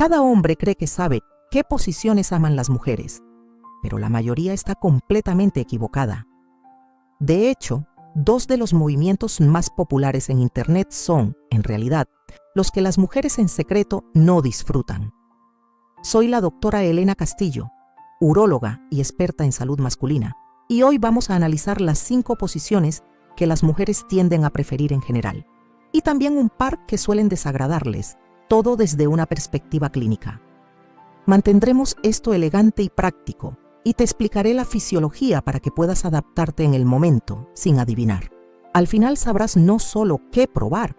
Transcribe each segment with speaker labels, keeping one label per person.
Speaker 1: Cada hombre cree que sabe qué posiciones aman las mujeres, pero la mayoría está completamente equivocada. De hecho, dos de los movimientos más populares en Internet son, en realidad, los que las mujeres en secreto no disfrutan. Soy la doctora Elena Castillo, uróloga y experta en salud masculina, y hoy vamos a analizar las 5 posiciones que las mujeres tienden a preferir en general, y también un par que suelen desagradarles, todo desde una perspectiva clínica. Mantendremos esto elegante y práctico, y te explicaré la fisiología para que puedas adaptarte en el momento, sin adivinar. Al final sabrás no solo qué probar,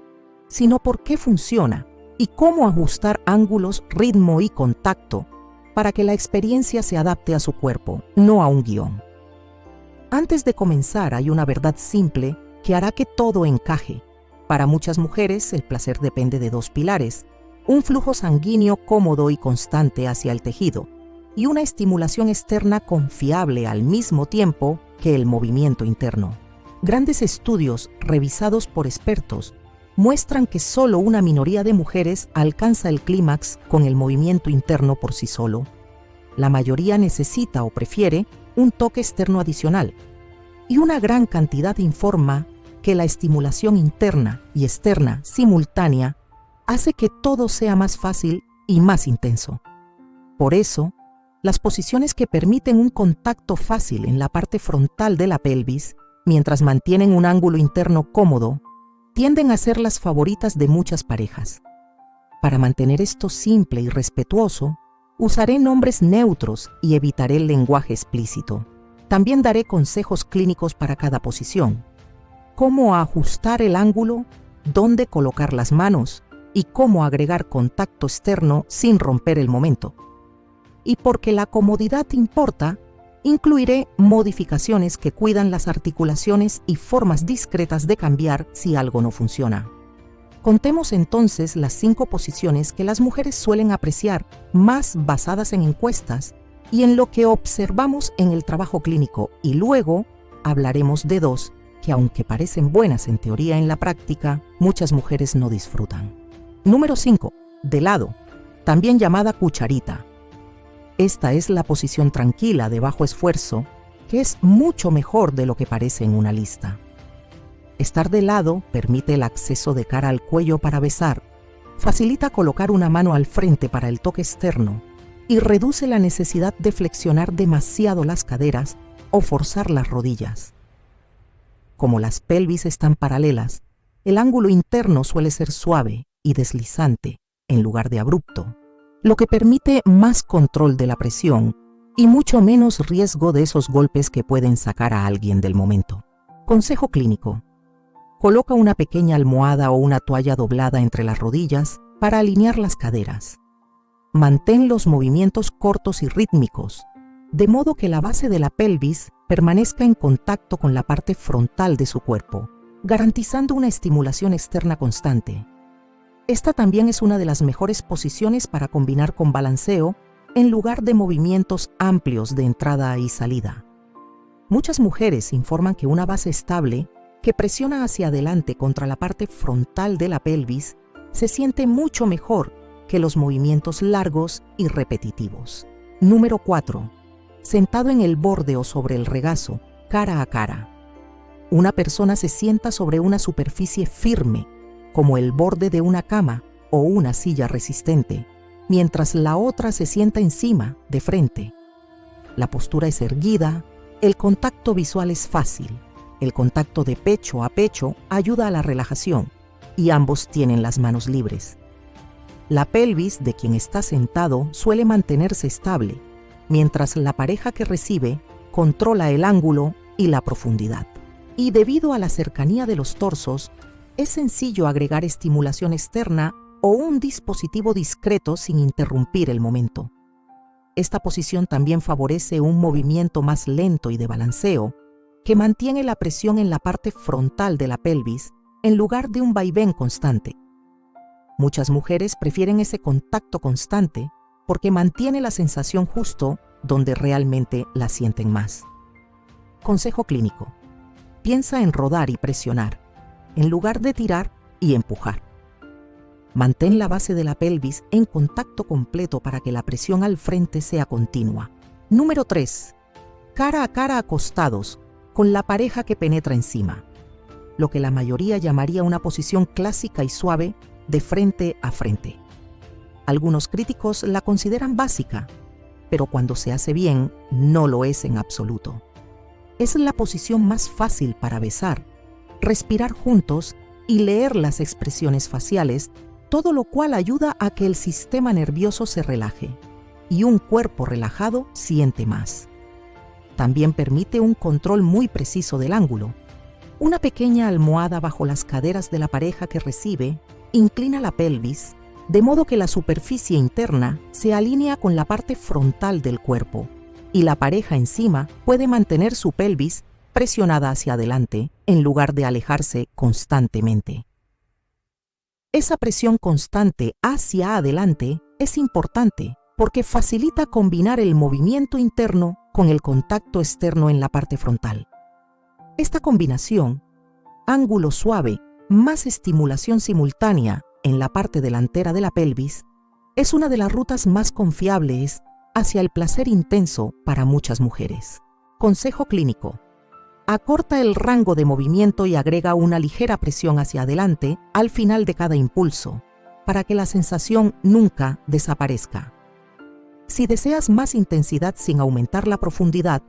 Speaker 1: sino por qué funciona y cómo ajustar ángulos, ritmo y contacto para que la experiencia se adapte a su cuerpo, no a un guión. Antes de comenzar, hay una verdad simple que hará que todo encaje. Para muchas mujeres, el placer depende de 2 pilares: un flujo sanguíneo cómodo y constante hacia el tejido, y una estimulación externa confiable al mismo tiempo que el movimiento interno. Grandes estudios revisados por expertos muestran que solo una minoría de mujeres alcanza el clímax con el movimiento interno por sí solo. La mayoría necesita o prefiere un toque externo adicional, y una gran cantidad informa que la estimulación interna y externa simultánea hace que todo sea más fácil y más intenso. Por eso, las posiciones que permiten un contacto fácil en la parte frontal de la pelvis, mientras mantienen un ángulo interno cómodo, tienden a ser las favoritas de muchas parejas. Para mantener esto simple y respetuoso, usaré nombres neutros y evitaré el lenguaje explícito. También daré consejos clínicos para cada posición: cómo ajustar el ángulo, dónde colocar las manos y cómo agregar contacto externo sin romper el momento. Y porque la comodidad importa, incluiré modificaciones que cuidan las articulaciones y formas discretas de cambiar si algo no funciona. Contemos entonces las 5 posiciones que las mujeres suelen apreciar, más basadas en encuestas y en lo que observamos en el trabajo clínico, y luego hablaremos de 2 que, aunque parecen buenas en teoría, en la práctica muchas mujeres no disfrutan. Número 5. De lado, también llamada cucharita. Esta es la posición tranquila de bajo esfuerzo, que es mucho mejor de lo que parece en una lista. Estar de lado permite el acceso de cara al cuello para besar, facilita colocar una mano al frente para el toque externo y reduce la necesidad de flexionar demasiado las caderas o forzar las rodillas. Como las pelvis están paralelas, el ángulo interno suele ser suave y deslizante en lugar de abrupto, lo que permite más control de la presión y mucho menos riesgo de esos golpes que pueden sacar a alguien del momento. Consejo clínico: coloca una pequeña almohada o una toalla doblada entre las rodillas para alinear las caderas. Mantén los movimientos cortos y rítmicos, de modo que la base de la pelvis permanezca en contacto con la parte frontal de su cuerpo, garantizando una estimulación externa constante. Esta también es una de las mejores posiciones para combinar con balanceo en lugar de movimientos amplios de entrada y salida. Muchas mujeres informan que una base estable que presiona hacia adelante contra la parte frontal de la pelvis se siente mucho mejor que los movimientos largos y repetitivos. Número 4. Sentado en el borde o sobre el regazo, cara a cara. Una persona se sienta sobre una superficie firme, como el borde de una cama o una silla resistente, mientras la otra se sienta encima, de frente. La postura es erguida, el contacto visual es fácil, el contacto de pecho a pecho ayuda a la relajación y ambos tienen las manos libres. La pelvis de quien está sentado suele mantenerse estable, mientras la pareja que recibe controla el ángulo y la profundidad. Y debido a la cercanía de los torsos, es sencillo agregar estimulación externa o un dispositivo discreto sin interrumpir el momento. Esta posición también favorece un movimiento más lento y de balanceo, que mantiene la presión en la parte frontal de la pelvis en lugar de un vaivén constante. Muchas mujeres prefieren ese contacto constante porque mantiene la sensación justo donde realmente la sienten más. Consejo clínico: piensa en rodar y presionar, en lugar de tirar y empujar. Mantén la base de la pelvis en contacto completo para que la presión al frente sea continua. Número 3. Cara a cara acostados, con la pareja que penetra encima. Lo que la mayoría llamaría una posición clásica y suave de frente a frente. Algunos críticos la consideran básica, pero cuando se hace bien, no lo es en absoluto. Es la posición más fácil para besar, respirar juntos y leer las expresiones faciales, todo lo cual ayuda a que el sistema nervioso se relaje y un cuerpo relajado siente más. También permite un control muy preciso del ángulo. Una pequeña almohada bajo las caderas de la pareja que recibe inclina la pelvis, de modo que la superficie interna se alinea con la parte frontal del cuerpo y la pareja encima puede mantener su pelvis presionada hacia adelante en lugar de alejarse constantemente. Esa presión constante hacia adelante es importante porque facilita combinar el movimiento interno con el contacto externo en la parte frontal. Esta combinación, ángulo suave más estimulación simultánea en la parte delantera de la pelvis, es una de las rutas más confiables hacia el placer intenso para muchas mujeres. Consejo clínico: acorta el rango de movimiento y agrega una ligera presión hacia adelante al final de cada impulso, para que la sensación nunca desaparezca. Si deseas más intensidad sin aumentar la profundidad,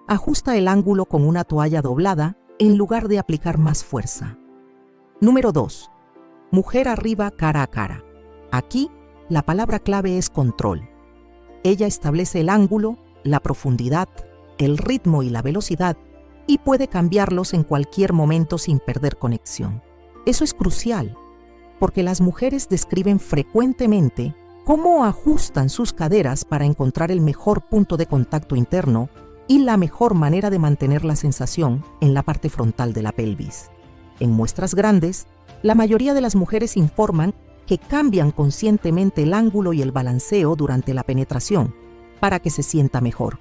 Speaker 1: ajusta el ángulo con una toalla doblada en lugar de aplicar más fuerza. Número 2. Mujer arriba cara a cara. Aquí, la palabra clave es control. Ella establece el ángulo, la profundidad, el ritmo y la velocidad, y puede cambiarlos en cualquier momento sin perder conexión. Eso es crucial, porque las mujeres describen frecuentemente cómo ajustan sus caderas para encontrar el mejor punto de contacto interno y la mejor manera de mantener la sensación en la parte frontal de la pelvis. En muestras grandes, la mayoría de las mujeres informan que cambian conscientemente el ángulo y el balanceo durante la penetración para que se sienta mejor.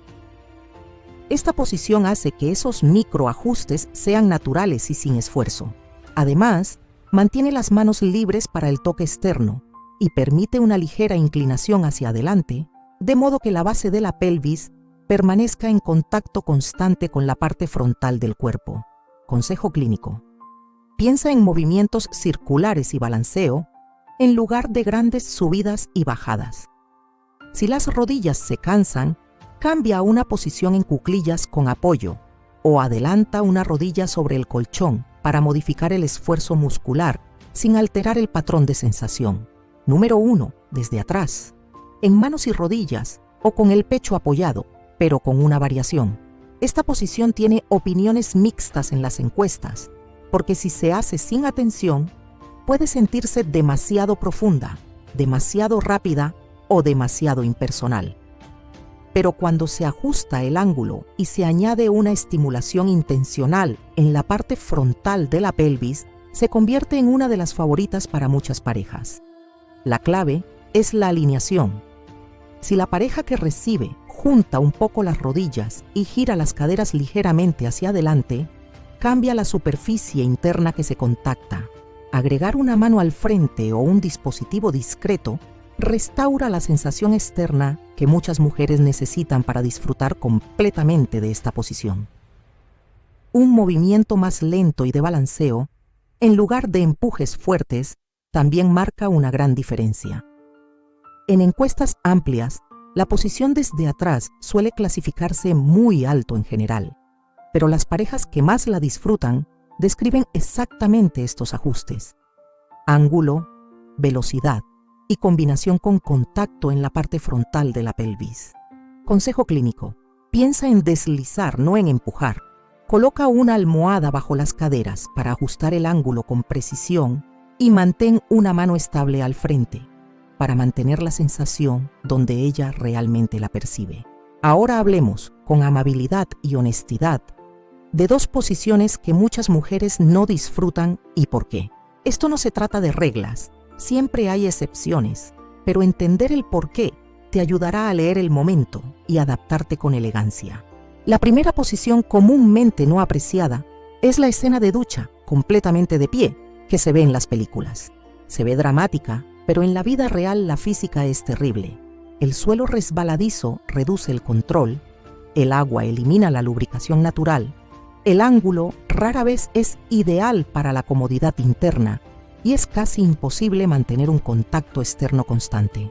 Speaker 1: Esta posición hace que esos microajustes sean naturales y sin esfuerzo. Además, mantiene las manos libres para el toque externo y permite una ligera inclinación hacia adelante, de modo que la base de la pelvis permanezca en contacto constante con la parte frontal del cuerpo. Consejo clínico: piensa en movimientos circulares y balanceo en lugar de grandes subidas y bajadas. Si las rodillas se cansan, cambia a una posición en cuclillas con apoyo o adelanta una rodilla sobre el colchón para modificar el esfuerzo muscular sin alterar el patrón de sensación. Número 1. Desde atrás, en manos y rodillas o con el pecho apoyado, pero con una variación. Esta posición tiene opiniones mixtas en las encuestas, porque si se hace sin atención, puede sentirse demasiado profunda, demasiado rápida o demasiado impersonal. Pero cuando se ajusta el ángulo y se añade una estimulación intencional en la parte frontal de la pelvis, se convierte en una de las favoritas para muchas parejas. La clave es la alineación. Si la pareja que recibe junta un poco las rodillas y gira las caderas ligeramente hacia adelante, cambia la superficie interna que se contacta. Agregar una mano al frente o un dispositivo discreto restaura la sensación externa que muchas mujeres necesitan para disfrutar completamente de esta posición. Un movimiento más lento y de balanceo, en lugar de empujes fuertes, también marca una gran diferencia. En encuestas amplias, la posición desde atrás suele clasificarse muy alto en general, pero las parejas que más la disfrutan describen exactamente estos ajustes: ángulo, velocidad y combinación con contacto en la parte frontal de la pelvis. Consejo clínico: piensa en deslizar, no en empujar. Coloca una almohada bajo las caderas para ajustar el ángulo con precisión y mantén una mano estable al frente para mantener la sensación donde ella realmente la percibe. Ahora hablemos, con amabilidad y honestidad, de dos posiciones que muchas mujeres no disfrutan y por qué. Esto no se trata de reglas, siempre hay excepciones, pero entender el por qué te ayudará a leer el momento y adaptarte con elegancia. La primera posición comúnmente no apreciada es la escena de ducha, completamente de pie, que se ve en las películas. Se ve dramática, Pero en la vida real la física es terrible. El suelo resbaladizo reduce el control, el agua elimina la lubricación natural, el ángulo rara vez es ideal para la comodidad interna y es casi imposible mantener un contacto externo constante.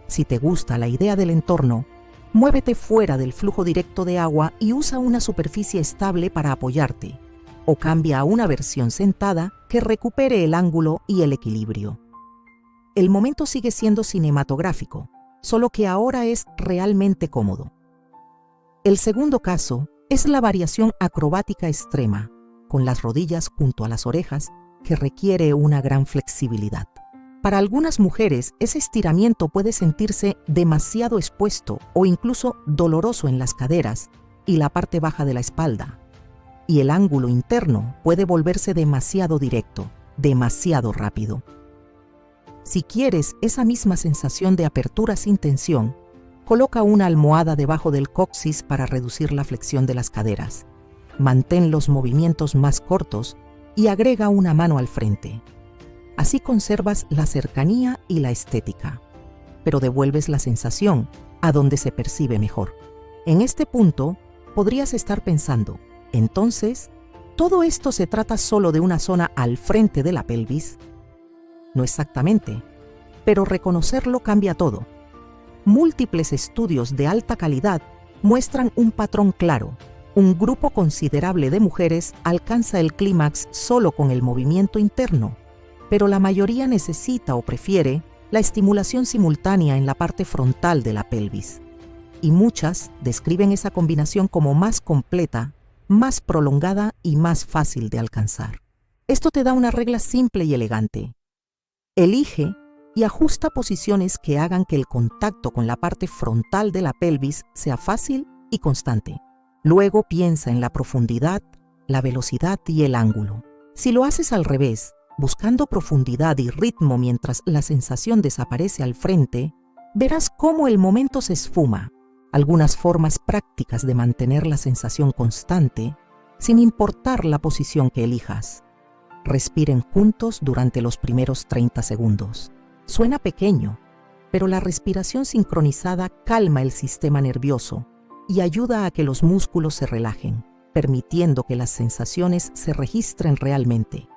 Speaker 1: Si te gusta la idea del entorno, muévete fuera del flujo directo de agua y usa una superficie estable para apoyarte, o cambia a una versión sentada que recupere el ángulo y el equilibrio. El momento sigue siendo cinematográfico, solo que ahora es realmente cómodo. El segundo caso es la variación acrobática extrema, con las rodillas junto a las orejas, que requiere una gran flexibilidad. Para algunas mujeres, ese estiramiento puede sentirse demasiado expuesto o incluso doloroso en las caderas y la parte baja de la espalda, y el ángulo interno puede volverse demasiado directo, demasiado rápido. Si quieres esa misma sensación de apertura sin tensión, coloca una almohada debajo del coxis para reducir la flexión de las caderas. Mantén los movimientos más cortos y agrega una mano al frente. Así conservas la cercanía y la estética, pero devuelves la sensación a donde se percibe mejor. En este punto, podrías estar pensando, entonces, ¿todo esto se trata solo de una zona al frente de la pelvis? No exactamente, pero reconocerlo cambia todo. Múltiples estudios de alta calidad muestran un patrón claro. Un grupo considerable de mujeres alcanza el clímax solo con el movimiento interno, pero la mayoría necesita o prefiere la estimulación simultánea en la parte frontal de la pelvis. Y muchas describen esa combinación como más completa, más prolongada y más fácil de alcanzar. Esto te da una regla simple y elegante. Elige y ajusta posiciones que hagan que el contacto con la parte frontal de la pelvis sea fácil y constante. Luego piensa en la profundidad, la velocidad y el ángulo. Si lo haces al revés, buscando profundidad y ritmo mientras la sensación desaparece al frente, verás cómo el momento se esfuma. Algunas formas prácticas de mantener la sensación constante, sin importar la posición que elijas. Respiren juntos durante los primeros 30 segundos. Suena pequeño, pero la respiración sincronizada calma el sistema nervioso y ayuda a que los músculos se relajen, permitiendo que las sensaciones se registren realmente.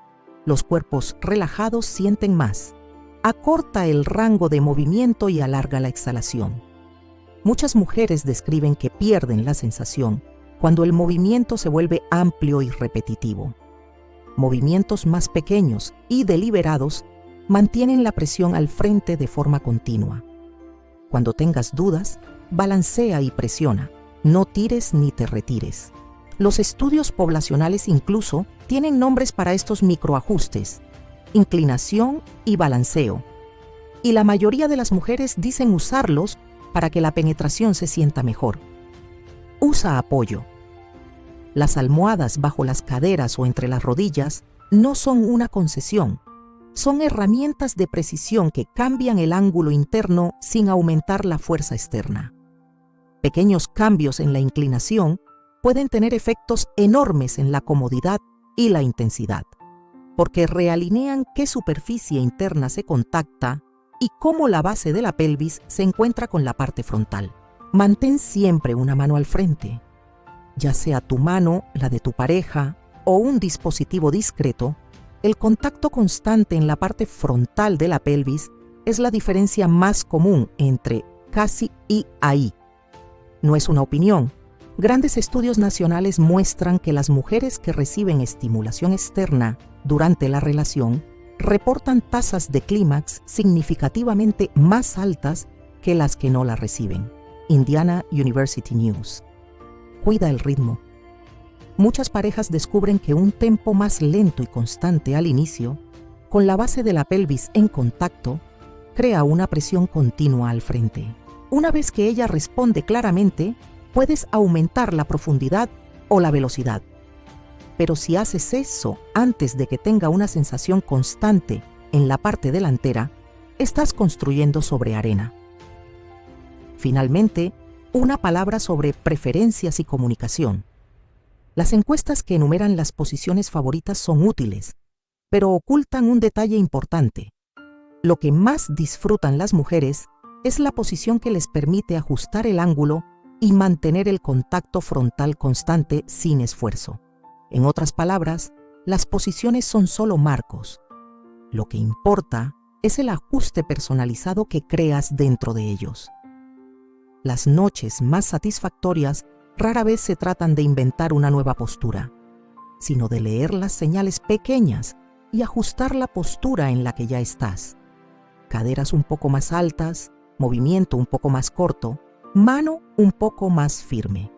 Speaker 1: Los cuerpos relajados sienten más. Acorta el rango de movimiento y alarga la exhalación. Muchas mujeres describen que pierden la sensación cuando el movimiento se vuelve amplio y repetitivo. Movimientos más pequeños y deliberados mantienen la presión al frente de forma continua. Cuando tengas dudas, balancea y presiona. No tires ni te retires. Los estudios poblacionales incluso tienen nombres para estos microajustes: inclinación y balanceo. Y la mayoría de las mujeres dicen usarlos para que la penetración se sienta mejor. Usa apoyo. Las almohadas bajo las caderas o entre las rodillas no son una concesión. Son herramientas de precisión que cambian el ángulo interno sin aumentar la fuerza externa. Pequeños cambios en la inclinación pueden tener efectos enormes en la comodidad y la intensidad, porque realinean qué superficie interna se contacta y cómo la base de la pelvis se encuentra con la parte frontal. Mantén siempre una mano al frente, ya sea tu mano, la de tu pareja o un dispositivo discreto. El contacto constante en la parte frontal de la pelvis es la diferencia más común entre casi y ahí. No es una opinión. Grandes estudios nacionales muestran que las mujeres que reciben estimulación externa durante la relación reportan tasas de clímax significativamente más altas que las que no la reciben. Indiana University News. Cuida el ritmo. Muchas parejas descubren que un tempo más lento y constante al inicio, con la base de la pelvis en contacto, crea una presión continua al frente. Una vez que ella responde claramente, puedes aumentar la profundidad o la velocidad. Pero si haces eso antes de que tenga una sensación constante en la parte delantera, estás construyendo sobre arena. Finalmente, una palabra sobre preferencias y comunicación. Las encuestas que enumeran las posiciones favoritas son útiles, pero ocultan un detalle importante. Lo que más disfrutan las mujeres es la posición que les permite ajustar el ángulo y mantener el contacto frontal constante sin esfuerzo. En otras palabras, las posiciones son solo marcos. Lo que importa es el ajuste personalizado que creas dentro de ellos. Las noches más satisfactorias rara vez se tratan de inventar una nueva postura, sino de leer las señales pequeñas y ajustar la postura en la que ya estás. Caderas un poco más altas, movimiento un poco más corto, mano un poco más firme.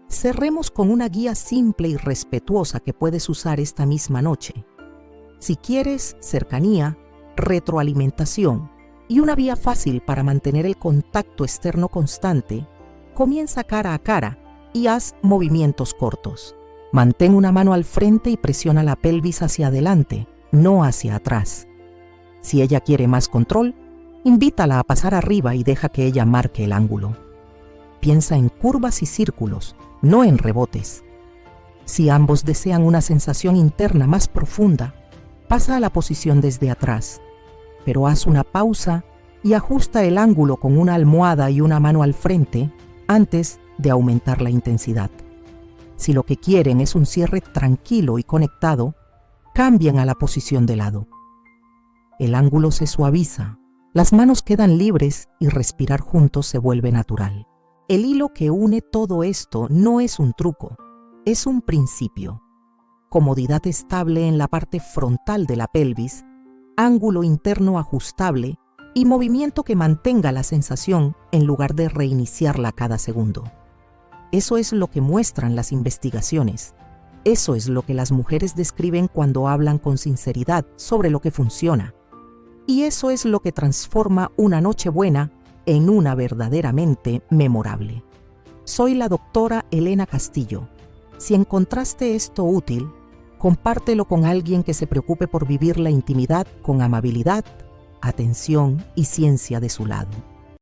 Speaker 1: Cerremos con una guía simple y respetuosa que puedes usar esta misma noche. Si quieres cercanía, retroalimentación y una vía fácil para mantener el contacto externo constante, comienza cara a cara y haz movimientos cortos. Mantén una mano al frente y presiona la pelvis hacia adelante, no hacia atrás. Si ella quiere más control, invítala a pasar arriba y deja que ella marque el ángulo. Piensa en curvas y círculos, no en rebotes. Si ambos desean una sensación interna más profunda, pasa a la posición desde atrás, pero haz una pausa y ajusta el ángulo con una almohada y una mano al frente antes de aumentar la intensidad. Si lo que quieren es un cierre tranquilo y conectado, cambien a la posición de lado. El ángulo se suaviza, las manos quedan libres y respirar juntos se vuelve natural. El hilo que une todo esto no es un truco, es un principio. Comodidad estable en la parte frontal de la pelvis, ángulo interno ajustable y movimiento que mantenga la sensación en lugar de reiniciarla cada segundo. Eso es lo que muestran las investigaciones. Eso es lo que las mujeres describen cuando hablan con sinceridad sobre lo que funciona. Y eso es lo que transforma una noche buena en una verdaderamente memorable. Soy la doctora Elena Castillo. Si encontraste esto útil, compártelo con alguien que se preocupe por vivir la intimidad con amabilidad, atención y ciencia de su lado.